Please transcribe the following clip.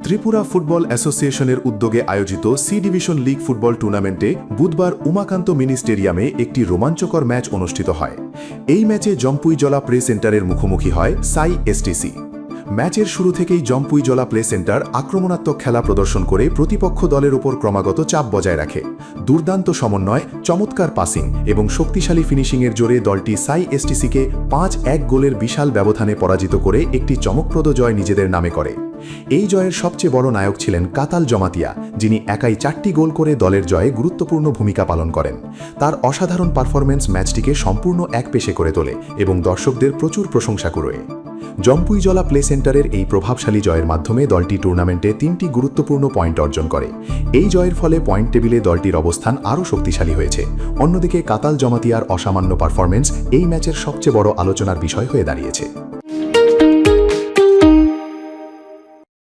Tripura football অ্যাসোসিয়েশনের উদ্যোগে আয়োজিত সি ডিভিশন লিগ ফুটবল টুর্নামেন্টে বুধবার উমাকান্ত মিনি স্টেডিয়ামে একটি রোমাঞ্চকর ম্যাচ অনুষ্ঠিত হয়। এই ম্যাচে জম্পুইজলা প্লে সেন্টারের মুখোমুখি হয় সাই এসটিসি। ম্যাচের শুরু থেকেই জম্পুইজলা প্লে সেন্টার আক্রমণাত্মক খেলা প্রদর্শন করে প্রতিপক্ষ দলের ওপর ক্রমাগত চাপ বজায় রাখে। দুর্দান্ত সমন্বয়, চমৎকার পাসিং এবং শক্তিশালী ফিনিশিংয়ের জোরে দলটি সাই এসটিসিকে 5-1 গোলের বিশাল ব্যবধানে পরাজিত করে একটি চমকপ্রদ জয় নিজেদের নামে করে। এই জয়ের সবচেয়ে বড় নায়ক ছিলেন কাতাল জমাতিয়া, যিনি একাই 4টি গোল করে দলের জয়ে গুরুত্বপূর্ণ ভূমিকা পালন করেন। তার অসাধারণ পারফরম্যান্স ম্যাচটিকে সম্পূর্ণ একপেশে করে তোলে এবং দর্শকদের প্রচুর প্রশংসা কুড়োয়। জম্পুইজলা প্লে সেন্টারের এই প্রভাবশালী জয়ের মাধ্যমে দলটি টুর্নামেন্টে 3টি গুরুত্বপূর্ণ পয়েন্ট অর্জন করে। এই জয়ের ফলে পয়েন্ট টেবিলে দলটির অবস্থান আরও শক্তিশালী হয়েছে। অন্যদিকে কাতাল জমাতিয়ার অসামান্য পারফরম্যান্স এই ম্যাচের সবচেয়ে বড় আলোচনার বিষয় হয়ে দাঁড়িয়েছে।